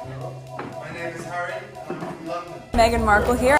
My name is Harry. I'm from London. Meghan Markle here.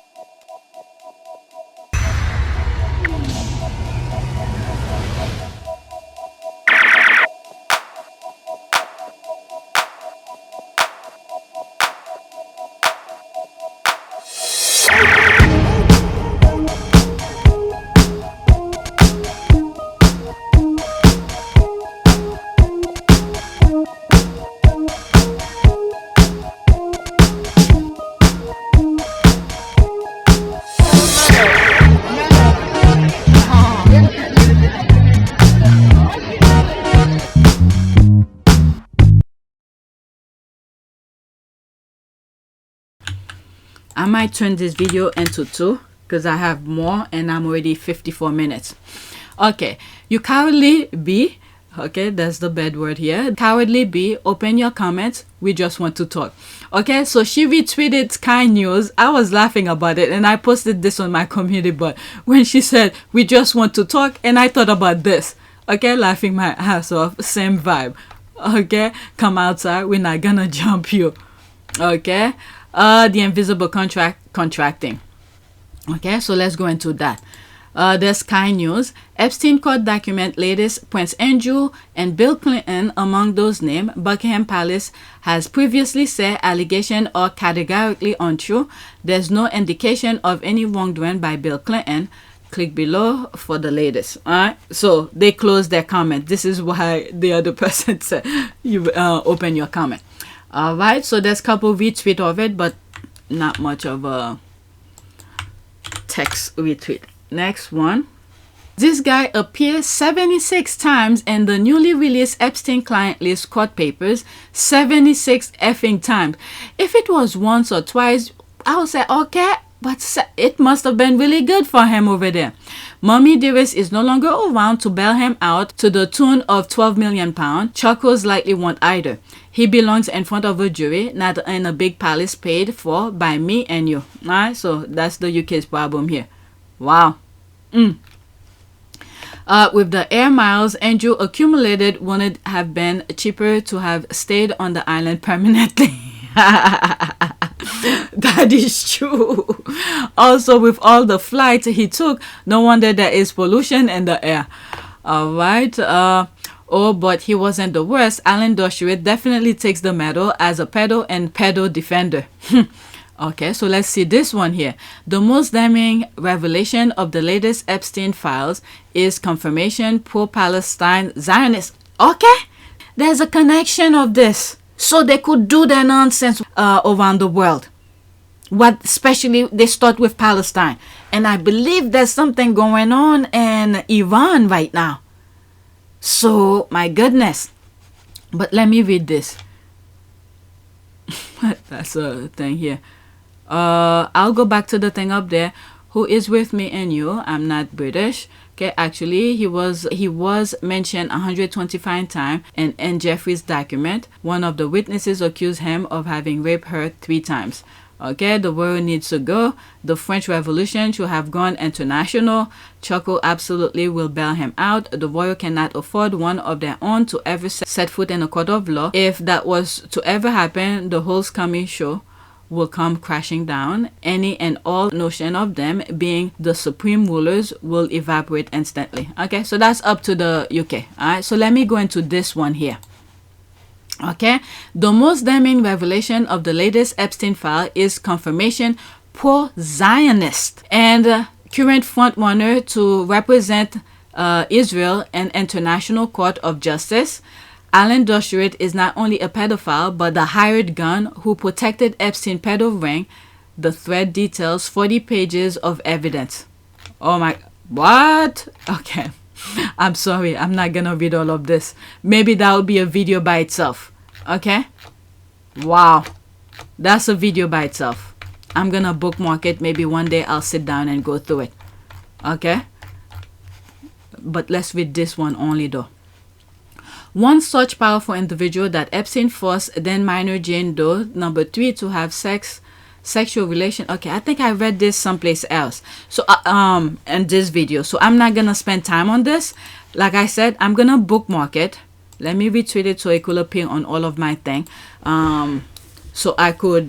I might turn this video into 2 because I have more and I'm already 54 minutes. Okay, you cowardly B. Okay, that's the bad word here. Cowardly B, open your comments. We just want to talk. Okay, so she retweeted Sky News. I was laughing about it and I posted this on my community, but when she said, we just want to talk, and I thought about this. Okay, laughing my ass off. Same vibe. Okay, come outside. We're not gonna jump you. Okay. The invisible contracting. Okay, so let's go into that. The Sky News. Epstein court document latest Prince Andrew and Bill Clinton among those named. Buckingham Palace has previously said allegations are categorically untrue. There's no indication of any wrongdoing by Bill Clinton. Click below for the latest. All right, so they closed their comment. This is why the other person said you open your comment. All right, so there's a couple retweet of it, but not much of a text retweet. Next one. This guy appears 76 times in the newly released Epstein client list court papers. 76 effing times. If it was once or twice, I would say okay, but it must have been really good for him over there. Mommy Dearest is no longer around to bail him out to the tune of £12 million. Chuckles likely won't either. He belongs in front of a jury, not in a big palace paid for by me and you. Alright, so that's the UK's problem here. Wow. With the air miles Andrew accumulated, wouldn't it have been cheaper to have stayed on the island permanently? That is true. Also, with all the flights he took, no wonder there is pollution in the air. All right. Oh, but he wasn't the worst. Alan Dershowitz definitely takes the medal as a pedo and pedo defender. Okay, so let's see this one here. The most damning revelation of the latest Epstein files is confirmation pro-Palestine Zionists. Okay, there's a connection of this. So they could do their nonsense around the world. What especially they start with Palestine. And I believe there's something going on in Iran right now. So, my goodness. But let me read this. That's a thing here. I'll go back to the thing up there. Who is with me and you? I'm not British. Okay, actually, he was mentioned 125 times in Jeffrey's document. One of the witnesses accused him of having raped her 3 times. Okay, the world needs to go. The French Revolution should have gone international. Choco absolutely will bail him out. The royal cannot afford one of their own to ever set foot in a court of law. If that was to ever happen, the whole scummy show will come crashing down. Any and all notion of them being the supreme rulers will evaporate instantly. Okay, so that's up to the UK. All right, so let me go into this one here. Okay, the most damning revelation of the latest Epstein file is confirmation pro-Zionist and current frontrunner to represent Israel in International Court of Justice. Alan Dershowitz is not only a pedophile, but the hired gun who protected Epstein pedo ring. The thread details 40 pages of evidence. Oh my, what? Okay. I'm sorry, I'm not gonna read all of this. Maybe that would be a video by itself. Okay? Wow. That's a video by itself. I'm gonna bookmark it. Maybe one day I'll sit down and go through it. Okay? But let's read this one only though. One such powerful individual that Epstein forced then minor Jane Doe, number 3, to have sexual relation. Okay, I think I read this someplace else. So in this video. So I'm not gonna spend time on this. Like I said, I'm gonna bookmark it. Let me retweet it so it could appear on all of my thing. so I could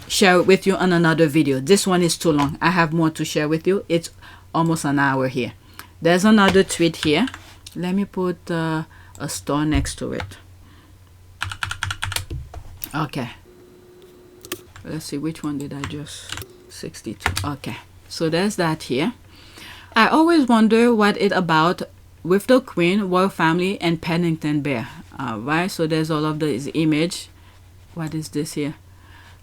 share it with you on another video. This one is too long. I have more to share with you. It's almost an hour here. There's another tweet here. Let me put a star next to it. Okay, let's see, which one did I just 62. Okay, so there's that here. I always wonder what it about with the Queen, royal family, and Paddington Bear. Right, so there's all of these image. What is this here?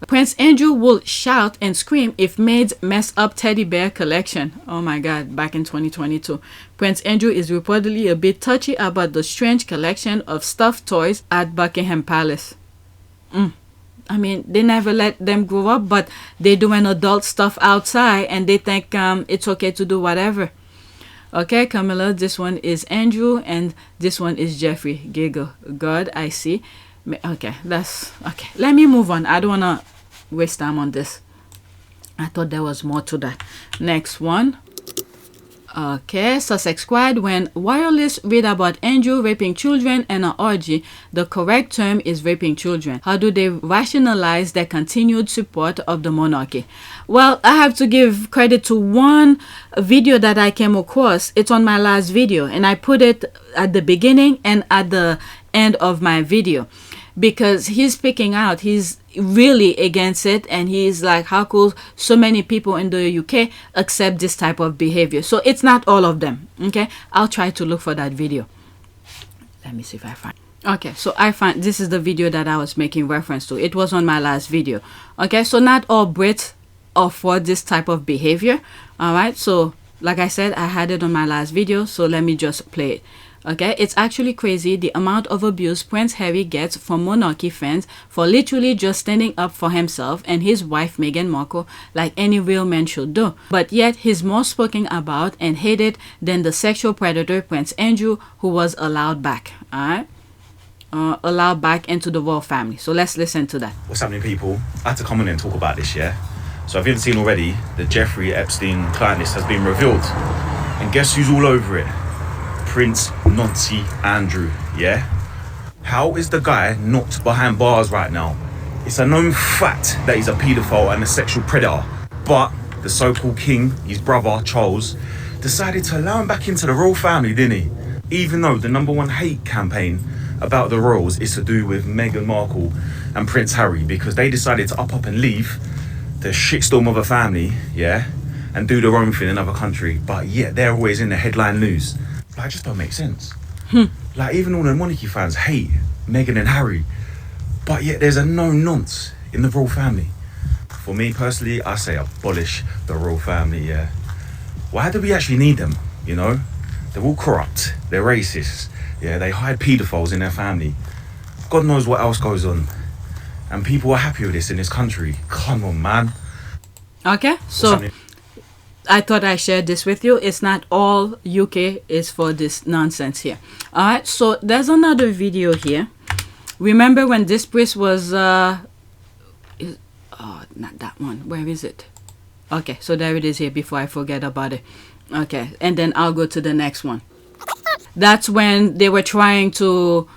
Prince Andrew will shout and scream if maids mess up teddy bear collection. Oh my god, back in 2022. Prince Andrew is reportedly a bit touchy about the strange collection of stuffed toys at Buckingham Palace. I mean, they never let them grow up, but they doing adult stuff outside and they think it's okay to do whatever. Okay, Camilla, this one is Andrew and this one is Jeffrey. Giggle. God, I see. Okay, that's okay. Let me move on. I don't want to waste time on this. I thought there was more to that. Next one. Okay, Sussex Squad. When wireless read about Andrew raping children and an orgy, the correct term is raping children. How do they rationalize their continued support of the monarchy? Well, I have to give credit to one video that I came across. It's on my last video, and I put it at the beginning and at the end of my video, because he's speaking out. He's really against it, and he's like, how could so many people in the UK accept this type of behavior? So it's not all of them. Okay, I'll try to look for that video. Let me see if I find. Okay, so I find this is the video that I was making reference to. It was on my last video. Okay, so not all Brits are for this type of behavior. All right, so like I said, I had it on my last video, so let me just play it. Okay, it's actually crazy the amount of abuse Prince Harry gets from monarchy fans for literally just standing up for himself and his wife Meghan Markle like any real man should do. But yet he's more spoken about and hated than the sexual predator Prince Andrew, who was allowed back. Alright, allowed back into the royal family. So let's listen to that. What's happening, people? I had to come in and talk about this, yeah? So if you haven't seen already, the Jeffrey Epstein client list has been revealed. And guess who's all over it? Prince Nancy Andrew, yeah? How is the guy not behind bars right now? It's a known fact that he's a paedophile and a sexual predator. But the so-called king, his brother, Charles, decided to allow him back into the royal family, didn't he? Even though the #1 hate campaign about the royals is to do with Meghan Markle and Prince Harry, because they decided to up and leave the shitstorm of a family, yeah, and do their own thing in another country. But yet they're always in the headline news. Like, it just don't make sense. Like, even all the monarchy fans hate Meghan and Harry, but yet there's a known nonce in the royal family. For me personally, I say abolish the royal family, yeah. Why do we actually need them, you know? They're all corrupt, they're racist, yeah, they hide paedophiles in their family. God knows what else goes on. And people are happy with this in this country. Come on, man. Okay, so I thought I shared this with you. It's not all UK is for this nonsense here. All right, so there's another video here. Remember when this priest was oh, not that one. Where is it? Okay, so there it is here before I forget about it. Okay, and then I'll go to the next one. That's when they were trying to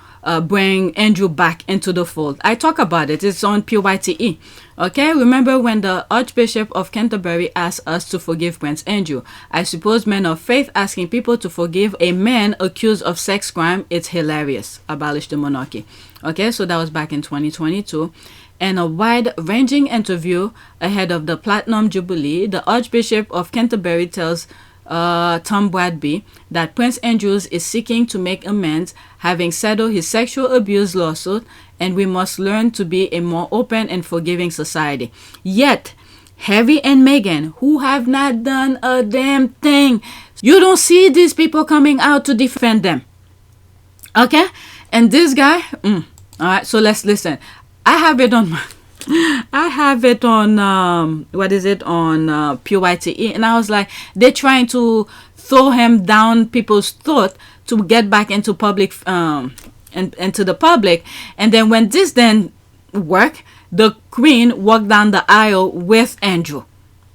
bring Andrew back into the fold. I talk about it. It's on Pt2. Okay, remember when the Archbishop of Canterbury asked us to forgive Prince Andrew? I suppose men of faith asking people to forgive a man accused of sex crime, it's hilarious. Abolish the monarchy. Okay, so that was back in 2022. In a wide-ranging interview ahead of the Platinum Jubilee, the Archbishop of Canterbury tells Tom Bradby that Prince Andrews is seeking to make amends, having settled his sexual abuse lawsuit, and we must learn to be a more open and forgiving society. Yet, Harry and Meghan, who have not done a damn thing, you don't see these people coming out to defend them. Okay? And this guy, all right, so let's listen. I have it on what is it, on Pt2, and I was like, they're trying to throw him down people's throat to get back into public and to the public. And then when this then work, the Queen walked down the aisle with Andrew.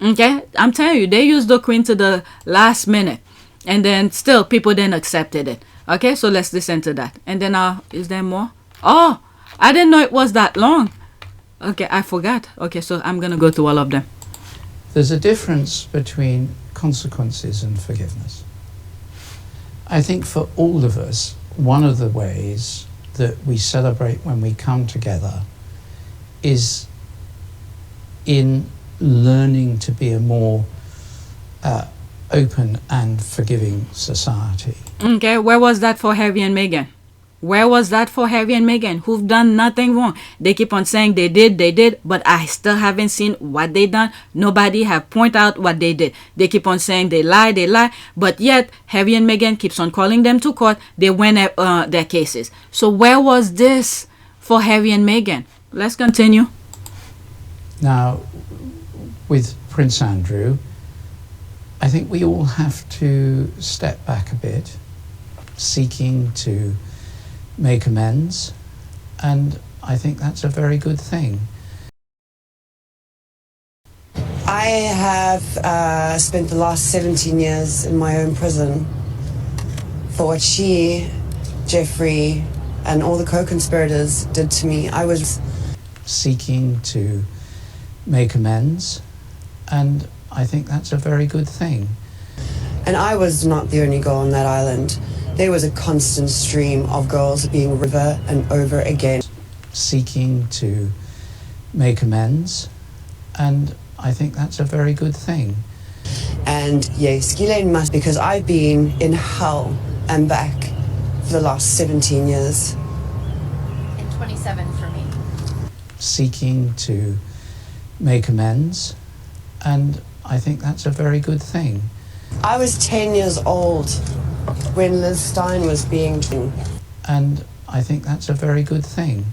Okay, I'm telling you, they used the Queen to the last minute, and then still people then accepted it. Okay, so let's listen to that. And then is there more? Oh, I didn't know it was that long. Okay, I forgot. Okay, so I'm going to go through all of them. There's a difference between consequences and forgiveness. I think for all of us, one of the ways that we celebrate when we come together is in learning to be a more open and forgiving society. Okay, where was that for Harry and Meghan? Where was that for Harry and Meghan, who've done nothing wrong? They keep on saying they did, but I still haven't seen what they done. Nobody have point out what they did. They keep on saying they lie, but yet Harry and Meghan keeps on calling them to court. They win their cases. So where was this for Harry and Meghan? Let's continue. Now, with Prince Andrew, I think we all have to step back a bit, seeking to make amends, and I think that's a very good thing. I have spent the last 17 years in my own prison for what she, Jeffrey, and all the co-conspirators did to me. I was seeking to make amends, and I think that's a very good thing. And I was not the only girl on that island. There was a constant stream of girls being over and over again. Seeking to make amends, and I think that's a very good thing. And yes, Ghislaine must, because I've been in hell and back for the last 17 years. And 27 for me. Seeking to make amends, and I think that's a very good thing. I was 10 years old when Liz Stein was being... And I think that's a very good thing.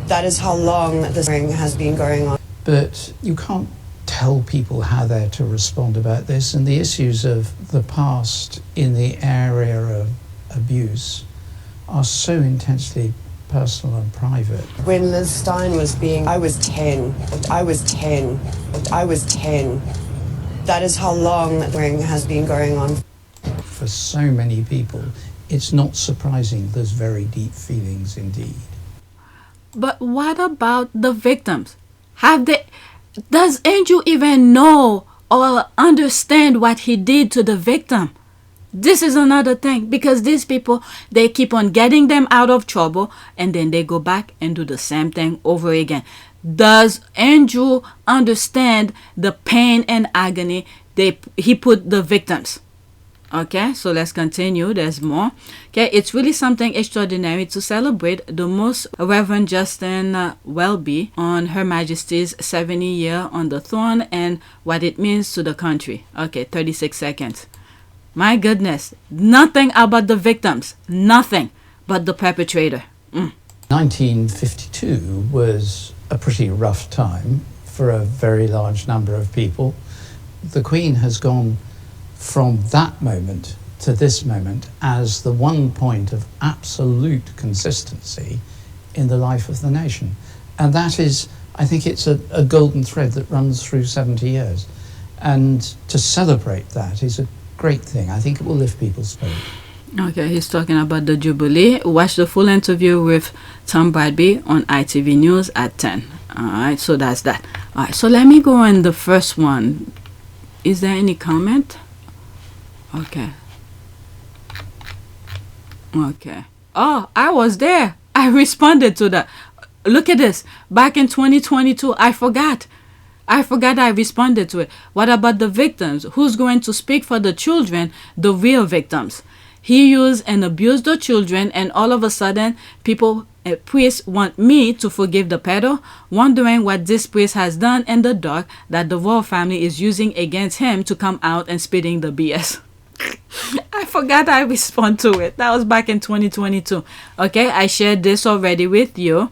That is how long this thing has been going on. But you can't tell people how they're to respond about this, and the issues of the past in the area of abuse are so intensely personal and private. When Liz Stein was being... I was 10. I was 10. I was 10. That is how long the thing has been going on. For so many people, it's not surprising there's very deep feelings indeed. But what about the victims? Does Andrew even know or understand what he did to the victim? This is another thing, because these people, they keep on getting them out of trouble and then they go back and do the same thing over again. Does Andrew understand the pain and agony he put the victims? Okay, so let's continue. There's more. Okay, it's really something extraordinary to celebrate the Most Reverend Justin Welby on Her Majesty's 70th year on the throne and what it means to the country. Okay, 36 seconds. My goodness, nothing about the victims, nothing but the perpetrator. 1952 was a pretty rough time for a very large number of people. The Queen has gone from that moment to this moment as the one point of absolute consistency in the life of the nation. And that is, I think it's a golden thread that runs through 70 years. And to celebrate that is a great thing. I think it will lift people's spirits. Okay, he's talking about the Jubilee. Watch the full interview with Tom Bradby on ITV News at 10. All right, so that's that. All right, so let me go on the first one. Is there any comment? Okay. Okay. Oh, I was there. I responded to that. Look at this. Back in 2022, I forgot I responded to it. What about the victims? Who's going to speak for the children, the real victims? He used and abused the children, and all of a sudden, priests want me to forgive the pedo, wondering what this priest has done in the dark that the royal family is using against him to come out and spitting the BS. I forgot I respond to it. That was back in 2022. Okay, I shared this already with you.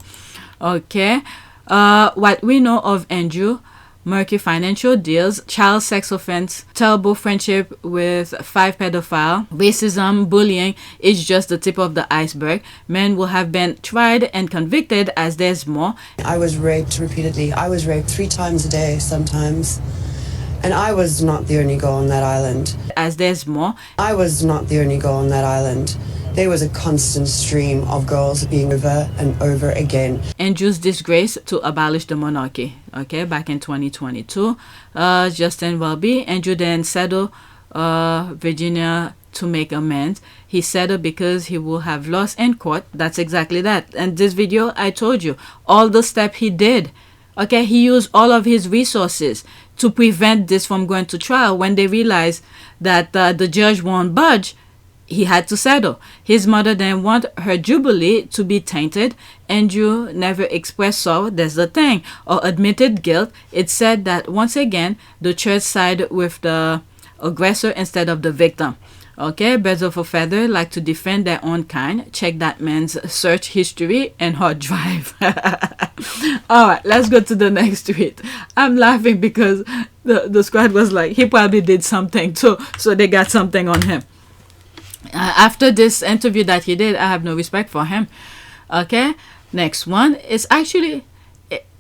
Okay, what we know of Andrew: murky financial deals, child sex offense, terrible friendship with 5 pedophiles, racism, bullying is just the tip of the iceberg. Men will have been tried and convicted as there's more. I was raped repeatedly. I was raped 3 times a day sometimes. And I was not the only girl on that island. As there's more. I was not the only girl on that island. there was a constant stream of girls being over and over again. Andrew's disgrace to abolish the monarchy. Okay, back in 2022. Justin Welby. Andrew then settled Virginia to make amends. He settled because he would have lost in court. That's exactly that. And this video, I told you all the steps he did. Okay, he used all of his resources to prevent this from going to trial. When they realized that the judge won't budge, he had to settle. His mother then wanted her jubilee to be tainted. Andrew never expressed sorrow. That's the thing, or admitted guilt. It said that once again the church sided with the aggressor instead of the victim. Okay, birds of a feather like to defend their own kind. Check that man's search history and hard drive. All right, let's go to the next tweet. I'm laughing because the squad was like, he probably did something too, so they got something on him. After this interview that he did, I have no respect for him. Okay, next one is actually,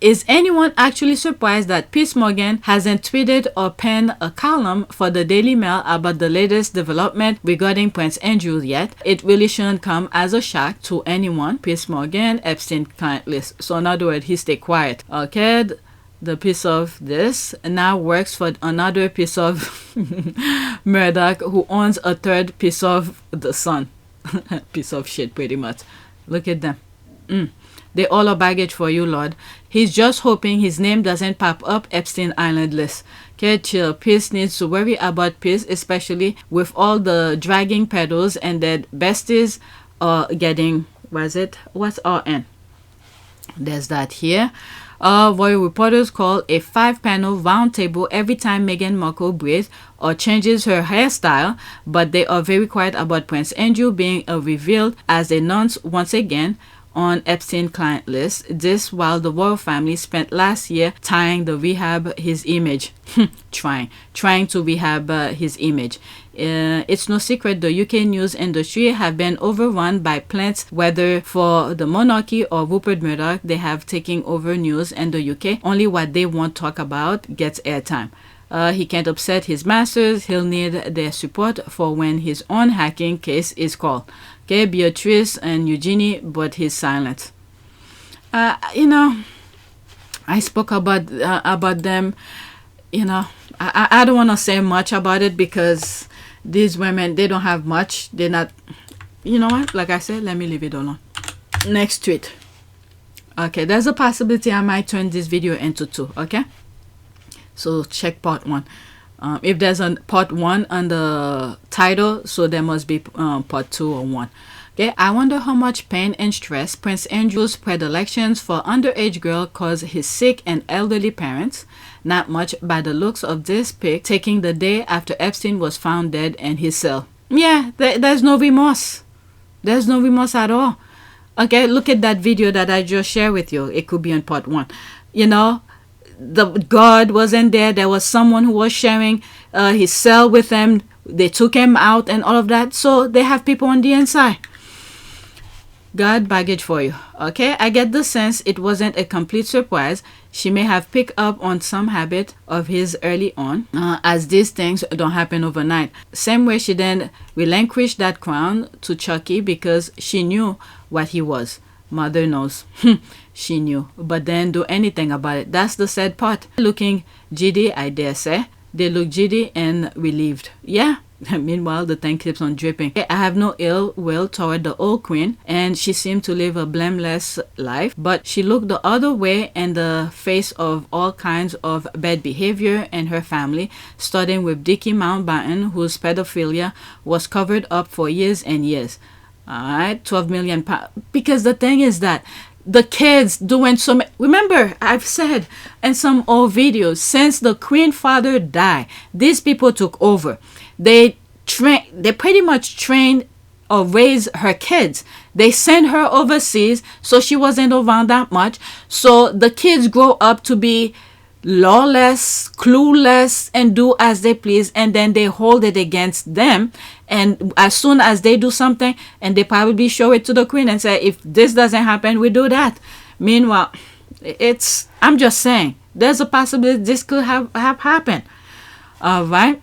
is anyone actually surprised that Piers Morgan hasn't tweeted or penned a column for the Daily Mail about the latest development regarding Prince Andrew yet? It really shouldn't come as a shock to anyone. Piers Morgan, Epstein client list. So in other words, he stay quiet. Okay, the piece of this now works for another piece of Murdoch, who owns a third piece of the Sun. Piece of shit, pretty much. Look at them. They all are baggage for you, Lord. He's just hoping his name doesn't pop up Epstein Island list. Okay, chill. Pierce needs to worry about Pierce, especially with all the dragging pedals and their besties getting, what's RN? There's that here. Royal reporters call a 5-panel roundtable every time Meghan Markle breathes or changes her hairstyle, but they are very quiet about Prince Andrew being revealed as a nonce once again on Epstein client list. This while the royal family spent last year trying to rehab his image. trying to rehab his image. It's no secret the UK news industry have been overrun by plaints, whether for the monarchy or Rupert Murdoch. They have taken over news in the UK. Only what they won't talk about gets airtime. He can't upset his masters. He'll need their support for when his own hacking case is called. Okay, Beatrice and Eugenie, but he's silent. You know, I spoke about them. You know, I don't want to say much about it because these women, they don't have much. They're not, you know what? Like I said, let me leave it alone. Next tweet. Okay, there's a possibility I might turn this video into 2. Okay, so check part 1. If there's a part 1 on the title, so there must be part 2 or 1. Okay, I wonder how much pain and stress Prince Andrew's predilections for underage girl caused his sick and elderly parents. Not much by the looks of this pic, taking the day after Epstein was found dead in his cell. Yeah, there's no remorse. There's no remorse at all. Okay, look at that video that I just shared with you. It could be on part 1. You know, the guard wasn't there. There was someone who was sharing his cell with him. They took him out and all of that. So they have people on the inside. God, baggage for you. Okay, I get the sense it wasn't a complete surprise. She may have picked up on some habit of his early on, as these things don't happen overnight. Same way she then relinquished that crown to Chucky because she knew what he was. Mother knows. She knew, but didn't do anything about it. That's the sad part. Looking giddy, I dare say. They look giddy and relieved. Yeah. Meanwhile, the thing keeps on dripping. I have no ill will toward the old queen, and she seemed to live a blameless life, but she looked the other way in the face of all kinds of bad behavior in her family, starting with Dickie Mountbatten, whose pedophilia was covered up for years and years. Alright, 12 million pounds. Because the thing is that the kids doing so many, remember I've said in some old videos, since the queen father died, these people took over. They pretty much trained or raised her kids. They sent her overseas, so she wasn't around that much. So the kids grow up to be lawless, clueless, and do as they please, and then they hold it against them. And as soon as they do something, and they probably show it to the queen and say, if this doesn't happen, we do that. Meanwhile, I'm just saying, there's a possibility this could have happened. All right.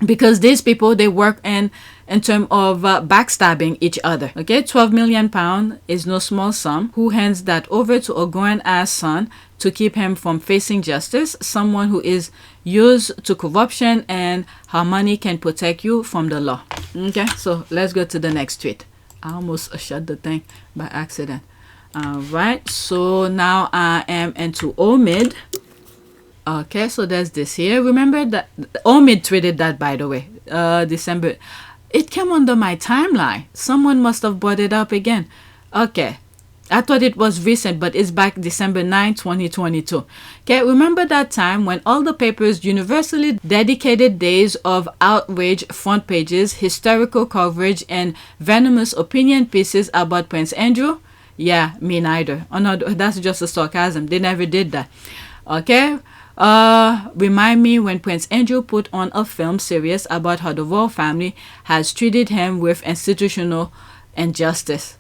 Because these people, they work in in terms of backstabbing each other. Okay, £12 million is no small sum. Who hands that over to a grown-ass son to keep him from facing justice? Someone who is used to corruption and how money can protect you from the law. Okay, so let's go to the next tweet. I almost shut the thing by accident. All right, so now I am into Omid. Okay, so there's this here. Remember that Omid tweeted that, by the way, December. It came under my timeline. Someone must have brought it up again. Okay, I thought it was recent, but it's back December 9, 2022. Okay, remember that time when all the papers universally dedicated days of outrage front pages, hysterical coverage, and venomous opinion pieces about Prince Andrew? Yeah, me neither. Oh no, that's just a sarcasm. They never did that. Okay. Remind me when Prince Andrew put on a film series about how the royal family has treated him with institutional injustice.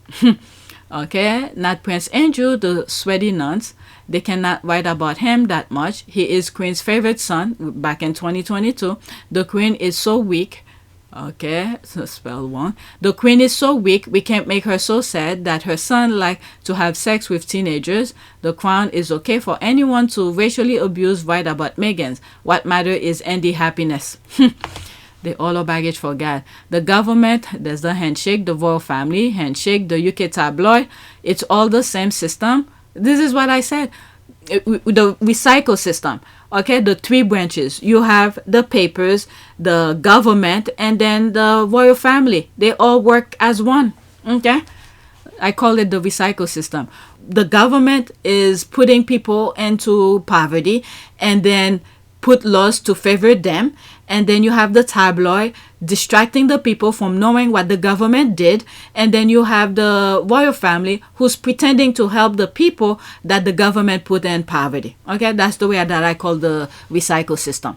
Okay, not Prince Andrew, the sweaty nuns. They cannot write about him that much. He is Queen's favorite son. Back in 2022, the Queen is so weak. Okay, so spell wrong. The Queen is so weak, we can't make her so sad that her son like to have sex with teenagers. The crown is okay for anyone to racially abuse, write about Meghan's. What matter is Andy happiness. They all are baggage for God. The government, there's the handshake, the royal family, handshake, the UK tabloid. It's all the same system. This is what I said. The recycle system. Okay, the three branches. You have the papers, the government, and then the royal family. They all work as one. Okay, I call it the recycle system. The government is putting people into poverty and then put laws to favor them. And then you have the tabloid distracting the people from knowing what the government did. And then you have the royal family who's pretending to help the people that the government put in poverty. Okay, that's the way that I call the recycle system.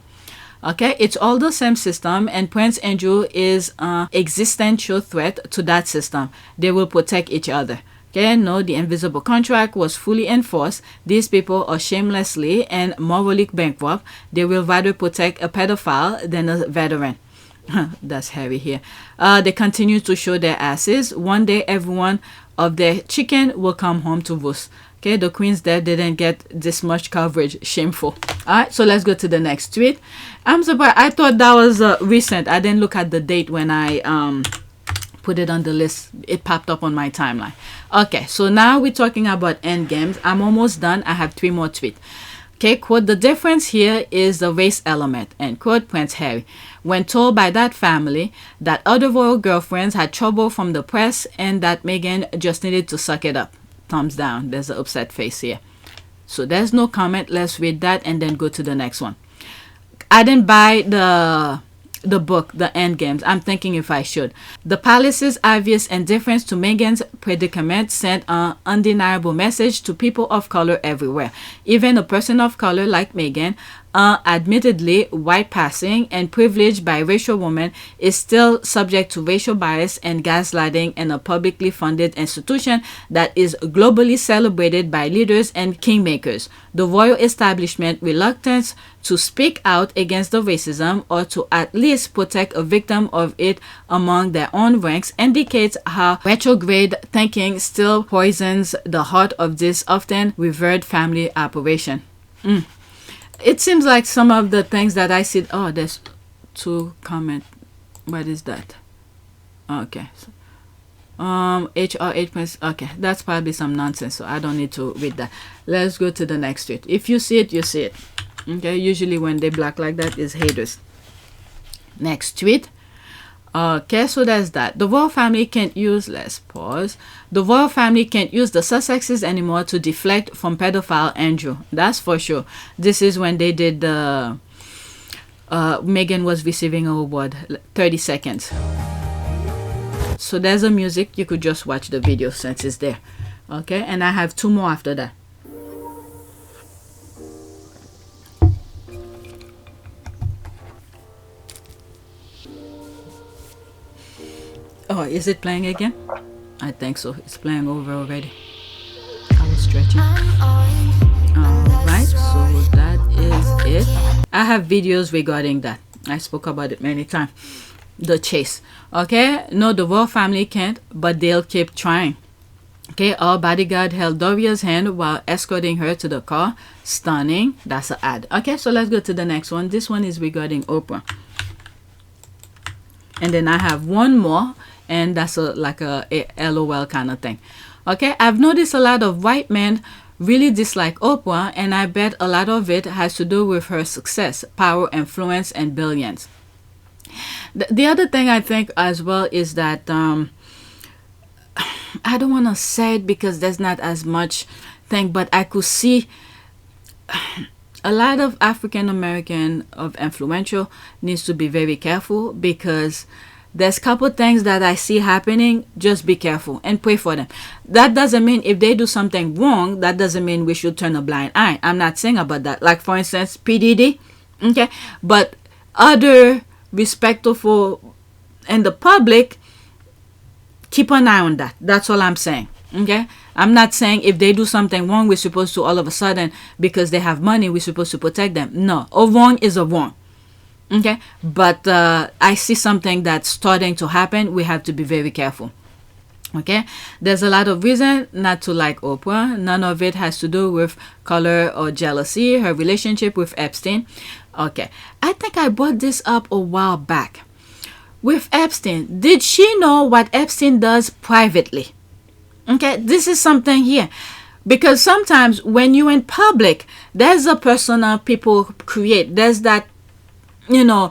Okay, it's all the same system, and Prince Andrew is an existential threat to that system. They will protect each other. Okay, no, the invisible contract was fully enforced. These people are shamelessly and morally bankrupt. They will rather protect a pedophile than a veteran. That's heavy here. They continue to show their asses. One day, everyone of their chicken will come home to roost. Okay, the Queen's death didn't get this much coverage. Shameful. All right, so let's go to the next tweet. I'm surprised. I thought that was recent. I didn't look at the date when I put it on the list. It popped up on my timeline. Okay, so now we're talking about endgames. I'm almost done. I have 3 more tweets. Okay, quote, the difference here is the race element, end quote, Prince Harry. When told by that family that other royal girlfriends had trouble from the press and that Meghan just needed to suck it up. Thumbs down. There's an upset face here. So there's no comment. Let's read that and then go to the next one. I didn't buy the book, The Endgames. I'm thinking if I should. The palace's obvious indifference to Meghan's predicament sent an undeniable message to people of color everywhere. Even a person of color like Meghan, admittedly white passing and privileged biracial woman, is still subject to racial bias and gaslighting in a publicly funded institution that is globally celebrated by leaders and kingmakers. The royal establishment reluctance to speak out against the racism or to at least protect a victim of it among their own ranks indicates how retrograde thinking still poisons the heart of this often revered family operation. It seems like some of the things that I see. Oh, there's 2 comment. What is that? Okay. HR 8. Okay, that's probably some nonsense, so I don't need to read that. Let's go to the next tweet. If you see it, you see it. Okay, usually when they black like that is haters. Next tweet. Okay, so there's that. The royal family can't use, let's pause. The royal family can't use the Sussexes anymore to deflect from pedophile Andrew. That's for sure. This is when they did the Meghan was receiving a award, 30 seconds. So there's a music. You could just watch the video since it's there. Okay, and I have 2 more after that. Oh, is it playing again? I think so. It's playing over already. I was stretching. Alright, so that is it. I have videos regarding that. I spoke about it many times. the chase. Okay, no, the royal family can't, but they'll keep trying. Okay, our bodyguard held Doria's hand while escorting her to the car. Stunning. That's an ad. Okay, so let's go to the next one. This one is regarding Oprah. And then I have one more, and that's like a LOL kind of thing. Okay, I've noticed a lot of white men really dislike Oprah, and I bet a lot of it has to do with her success, power, influence, and billions. The other thing I think as well is that I don't want to say it because there's not as much thing, but I could see a lot of African American of influential needs to be very careful, because there's a couple things that I see happening. Just be careful and pray for them. That doesn't mean if they do something wrong, that doesn't mean we should turn a blind eye. I'm not saying about that. Like for instance, PDD, okay, but other respectful in the public, keep an eye on that. That's all I'm saying. Okay, I'm not saying if they do something wrong, we're supposed to all of a sudden, because they have money, we're supposed to protect them. No, a wrong is a wrong. Okay, but I see something that's starting to happen. We have to be very careful. Okay, there's a lot of reason not to like Oprah. None of it has to do with color or jealousy. Her relationship with Epstein. Okay, I think I brought this up a while back. With Epstein, did she know what Epstein does privately? Okay, this is something here. Because sometimes when you're in public, there's a persona people create. There's that, you know,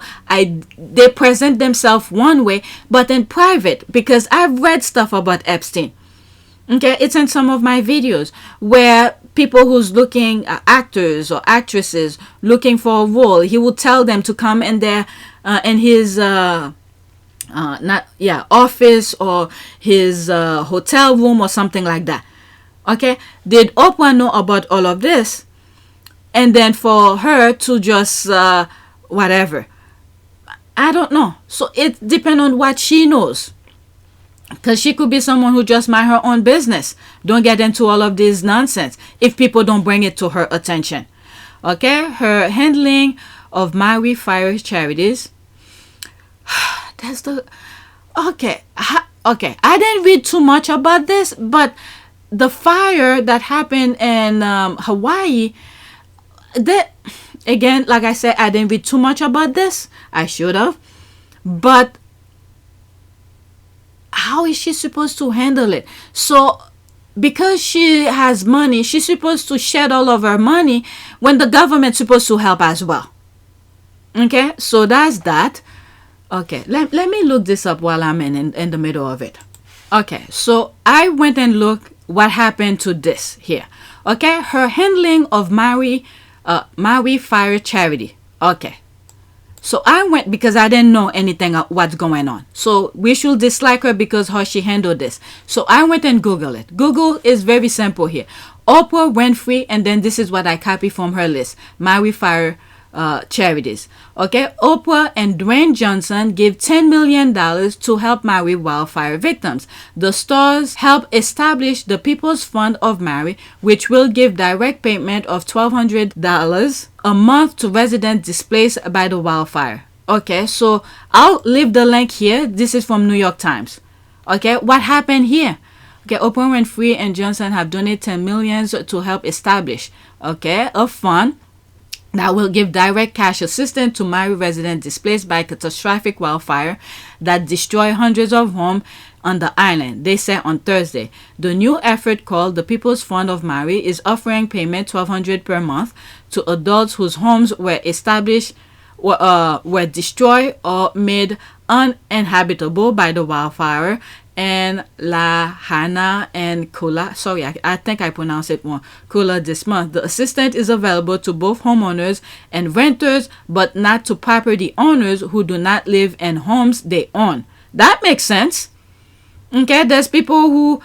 they present themselves one way, but in private, because I've read stuff about Epstein. Okay, it's in some of my videos where people who's looking, actors or actresses looking for a role, he will tell them to come in there in his office or his hotel room or something like that. Okay, did Oprah know about all of this? And then for her to just whatever, I don't know. So it depends on what she knows, because she could be someone who just mind her own business, don't get into all of this nonsense if people don't bring it to her attention. Okay, her handling of Maui fire charities. That's the okay. I didn't read too much about this, but the fire that happened in Hawaii, that again, like I said, I didn't read too much about this. I should have, but how is she supposed to handle it? So because she has money, she's supposed to shed all of her money when the government's supposed to help as well. Okay, so that's that. Okay, let me look this up while I'm in the middle of it. Okay, so I went and looked what happened to this here. Okay, her handling of Maui fire charity. Okay, so I went because I didn't know anything of what's going on. So we should dislike her because how she handled this. So I went and Googled it. Google is very simple here. Oprah Winfrey, and then this is what I copied from her list. Maui fire charities. Okay, Oprah and Dwayne Johnson gave $10 million to help Maui wildfire victims. The stars help establish the People's Fund of Maui, which will give direct payment of $1,200 a month to residents displaced by the wildfire. Okay, so I'll leave the link here. This is from New York Times. Okay, what happened here? Okay, Oprah Winfrey and Johnson have donated $10 million to help establish, okay, a fund that will give direct cash assistance to Maui residents displaced by catastrophic wildfire that destroy hundreds of homes on the island, they said on Thursday. The new effort, called the People's Fund of Maui, is offering payment $1,200 per month to adults whose homes were destroyed or made uninhabitable by the wildfire and Lahaina and Kula. Sorry, I think I pronounced it wrong. Kula this month. The assistance is available to both homeowners and renters, but not to property owners who do not live in homes they own. That makes sense. Okay, there's people who,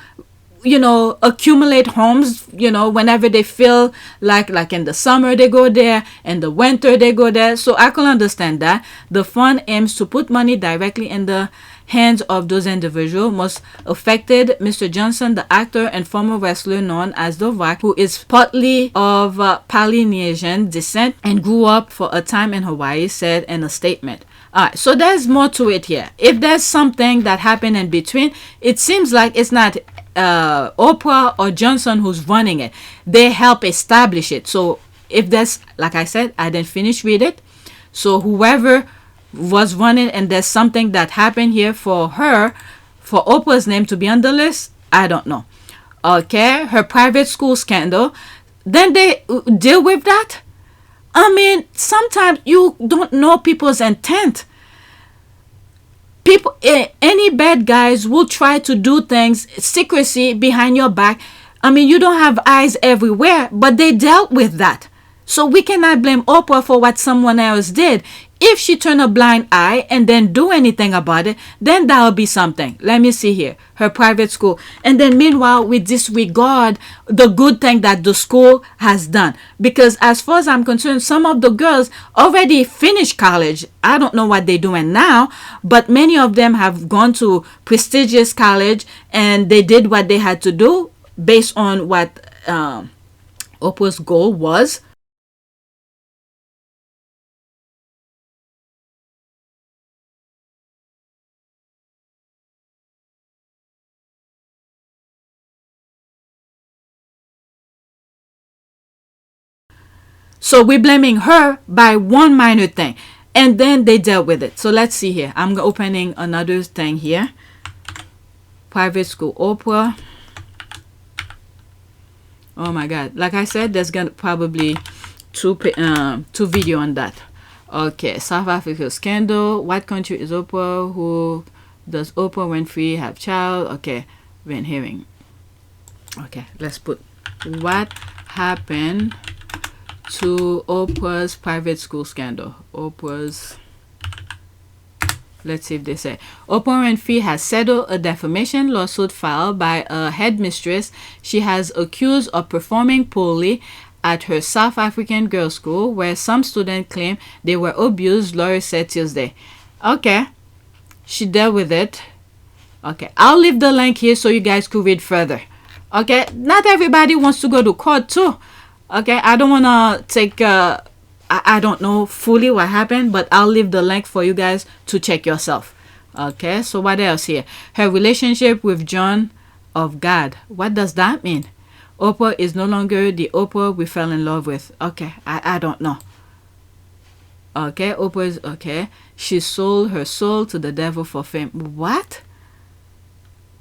you know, accumulate homes, you know, whenever they feel like in the summer they go there, and the winter they go there. So I can understand that. The fund aims to put money directly in the hands of those individuals most affected. Mr. Johnson, the actor and former wrestler known as The Rock, who is partly of Polynesian descent and grew up for a time in Hawaii, said in a statement. Alright, so there's more to it here. If there's something that happened in between, it seems like it's not Oprah or Johnson who's running it. They help establish it. So if there's, like I said, I didn't finish read it. So whoever was running and there's something that happened here for her, for Oprah's name to be on the list, I don't know. Okay, her private school scandal. Then they deal with that. I mean, sometimes you don't know people's intent. People, any bad guys will try to do things secrecy behind your back. I mean, you don't have eyes everywhere, but they dealt with that. So we cannot blame Oprah for what someone else did. If she turned a blind eye and then do anything about it, then that will be something. Let me see here. Her private school. And then meanwhile, we disregard the good thing that the school has done. Because as far as I'm concerned, some of the girls already finished college. I don't know what they're doing now, but many of them have gone to prestigious college and they did what they had to do based on what Oprah's goal was. So we're blaming her by one minor thing. And then they dealt with it. So let's see here. I'm opening another thing here. Private school Oprah. Oh my God. Like I said, there's gonna probably two video on that. Okay. South Africa scandal. What country is Oprah? Who does Oprah Winfrey have child? Okay. Been hearing. Okay. Let's put what happened to Oprah's private school scandal. Oprah's, let's see if they say. Oprah Winfrey has settled a defamation lawsuit filed by a headmistress she has accused of performing poorly at her South African girls' school, where some students claim they were abused, lawyers said Tuesday. Okay, she dealt with it. Okay, I'll leave the link here so you guys could read further. Okay, not everybody wants to go to court too. Okay, I don't want to take, I don't know fully what happened, but I'll leave the link for you guys to check yourself. Okay, so what else here? Her relationship with Jone of God. What does that mean? Oprah is no longer the Oprah we fell in love with. Okay, I don't know. Okay, Oprah is, okay. She sold her soul to the devil for fame. What?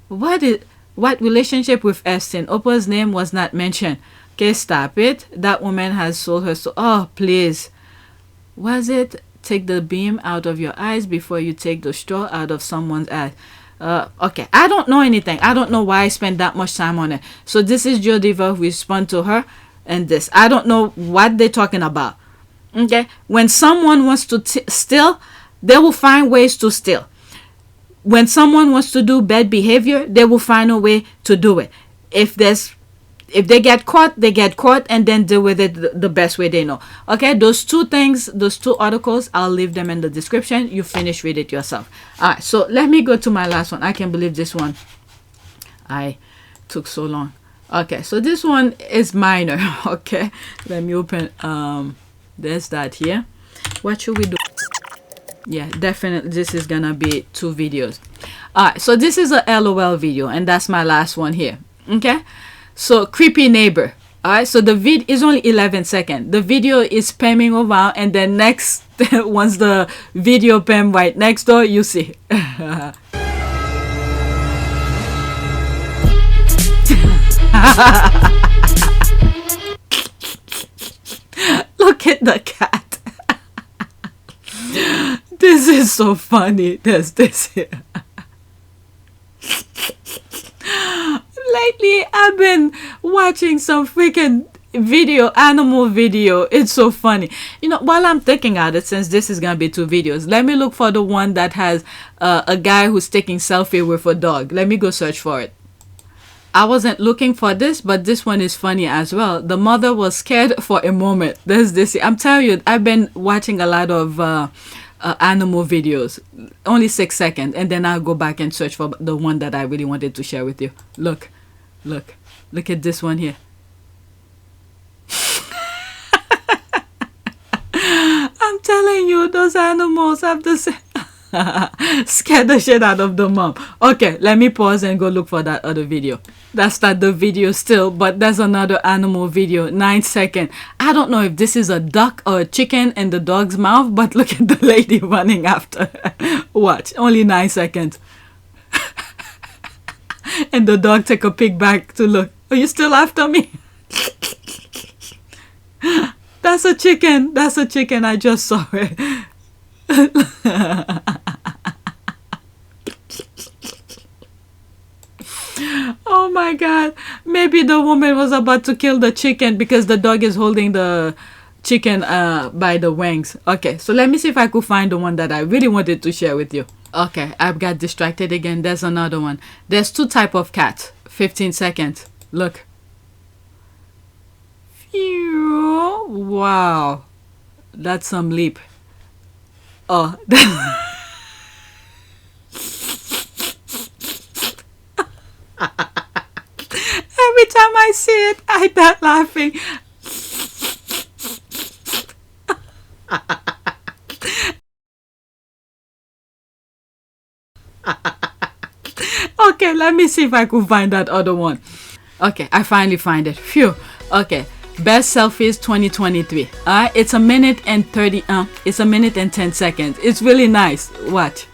What relationship with Epstein? Oprah's name was not mentioned. Okay, stop it. That woman has sold her soul. Oh, please. Was it take the beam out of your eyes before you take the straw out of someone's eye? Okay, I don't know anything. I don't know why I spent that much time on it. So this is Joe Diva respond to her and this. I don't know what they're talking about. Okay, when someone wants to steal, they will find ways to steal. When someone wants to do bad behavior, they will find a way to do it. If they get caught, they get caught and then deal with it the best way they know. Okay, those two things, those two articles, I'll leave them in the description. You finish read it yourself. All right, so let me go to my last one. I can't believe this one. I took so long. Okay, so this one is minor. Okay, let me open. There's that here. What should we do? Yeah, definitely this is gonna be 2 videos. All right, so this is a LOL video and that's my last one here. Okay, so creepy neighbor. All right, so the vid is only 11 seconds. The video is spamming around and then next once the video spam right next door, you see. Look at the cat. This is so funny. There's this here. Lately, I've been watching some freaking video, animal video. It's so funny. You know, while I'm thinking about it, since this is gonna be 2 videos, let me look for the one that has a guy who's taking selfie with a dog. Let me go search for it. I wasn't looking for this, but this one is funny as well. The mother was scared for a moment. There's this. I'm telling you, I've been watching a lot of animal videos. Only 6 seconds, and then I'll go back and search for the one that I really wanted to share with you. Look at this one here. I'm telling you, those animals have the same. Scared the shit out of the mom. Okay, let me pause and go look for that other video. That's not the video still, but there's another animal video, 9 seconds. I don't know if this is a duck or a chicken in the dog's mouth, but look at the lady running after her. Watch, only 9 seconds. And the dog take a peek back to look. Are you still after me? That's a chicken. That's a chicken. I just saw it. Oh my God. Maybe the woman was about to kill the chicken because the dog is holding the chicken by the wings. Okay, so let me see if I could find the one that I really wanted to share with you. Okay, I've got distracted again. There's another one. There's 2 type of cats. 15 seconds. Look. Phew. Wow. That's some leap. Oh. Every time I see it, I start laughing. Okay, let me see if I could find that other one. Okay, I finally find it. Phew. Okay, best selfies 2023. Alright, it's a minute and 30. It's a minute and 10 seconds. It's really nice. Watch.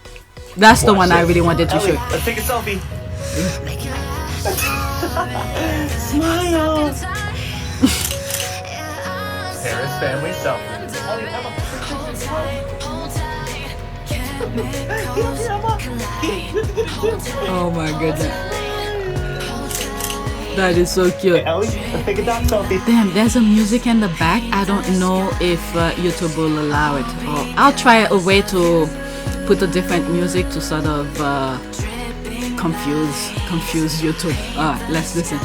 That's the one I really wanted to show. Let's take a selfie. Smile. Paris family selfie. Oh my goodness. That is so cute. Hey, Ellie, let's take a dog selfie. Damn, there's a music in the back. I don't know if YouTube will allow it. Or I'll try a way to put a different music to sort of confuse YouTube. Alright, let's listen.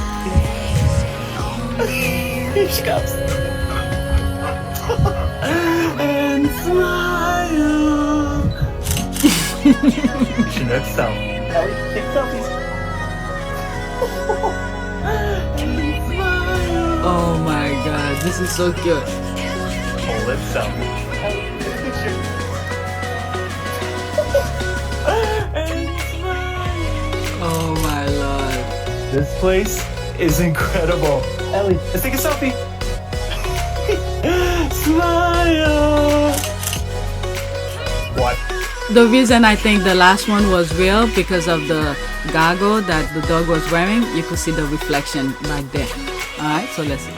Here she comes. And smile. You should next selfie. Ellie, take selfies. Oh my God, this is so cute. Oh, let's selfie. Ellie, take a picture. And smile. Oh my Lord. This place is incredible. Ellie, let's take a selfie. Smile. What? The reason I think the last one was real because of the goggle that the dog was wearing. You could see the reflection back there. Alright, so let's see.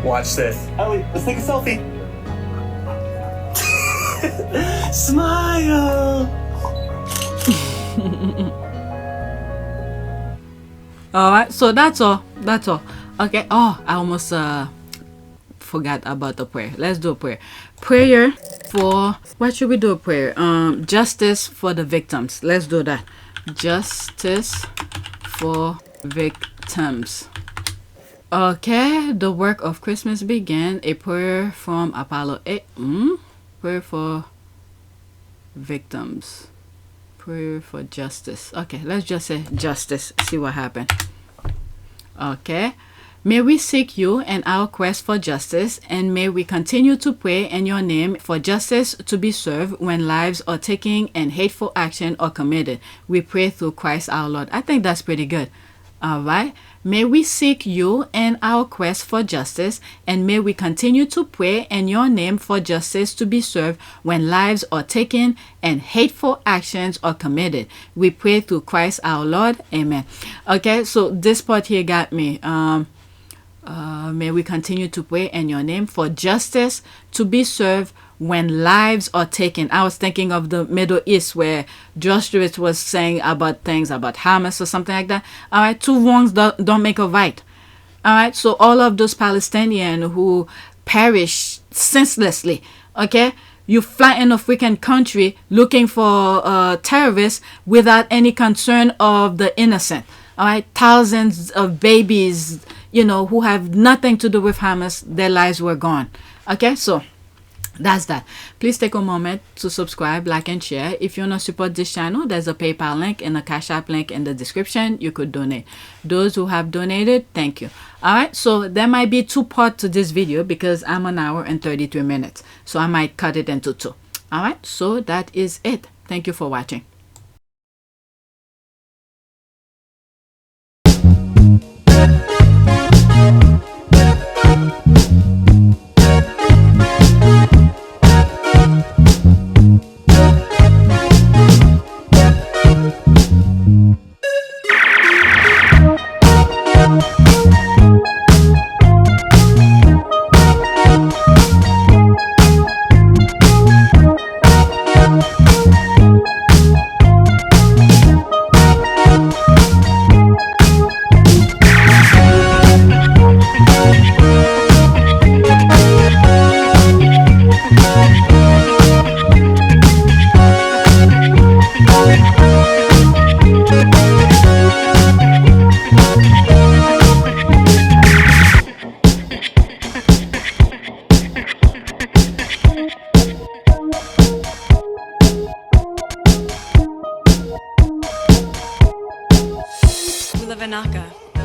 Watch this. Ellie, let's take a selfie. Smile. Alright, so that's all. That's all. Okay. Oh, I almost forgot about the prayer. Let's do a prayer. Prayer for what should we do a prayer? Justice for the victims. Let's do that. Justice for victims. Okay, the work of Christmas began. A prayer from Apollo 8. Prayer for victims. Prayer for justice. Okay, let's just say justice. See what happened. Okay. May we seek you in our quest for justice, and may we continue to pray in your name for justice to be served when lives are taken and hateful action are committed. We pray through Christ our Lord. I think that's pretty good. All right. May we seek you in our quest for justice, and may we continue to pray in your name for justice to be served when lives are taken and hateful actions are committed. We pray through Christ our Lord. Amen. Okay, so this part here got me. May we continue to pray in your name for justice to be served when lives are taken. I was thinking of the Middle East where Josh Stewart was saying about things about Hamas or something like that. All right, 2 wrongs don't make a right. All right, so all of those Palestinians who perish senselessly, okay, you fly in a freaking country looking for terrorists without any concern of the innocent. All right, thousands of babies, you know, who have nothing to do with Hamas, their lives were gone. Okay, so that's that. Please take a moment to subscribe, like, and share. If you want to support this channel, there's a PayPal link and a Cash App link in the description. You could donate. Those who have donated, thank you. All right, so there might be 2 parts to this video because I'm 1 hour and 33 minutes. So I might cut it into 2. All right, so that is it. Thank you for watching.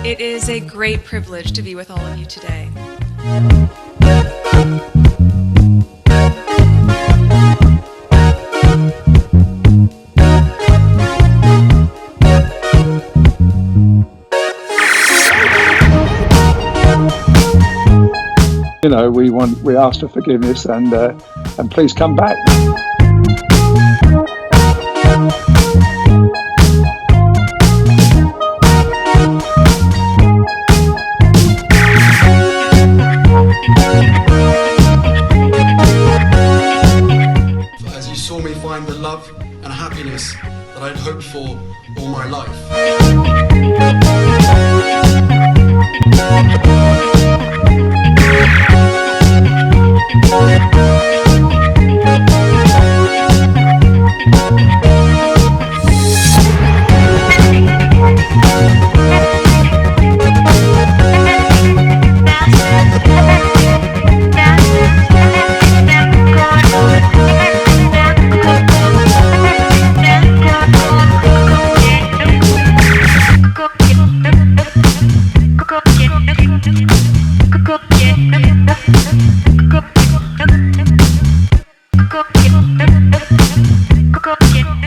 It is a great privilege to be with all of you today. You know, we ask for forgiveness and please come back. As you saw me find the love and happiness that I'd hoped for all my life.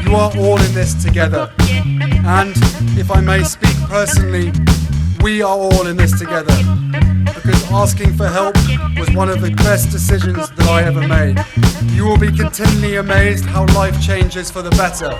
You are all in this together, and if I may speak personally, we are all in this together, because asking for help was one of the best decisions that I ever made. You will be continually amazed how life changes for the better.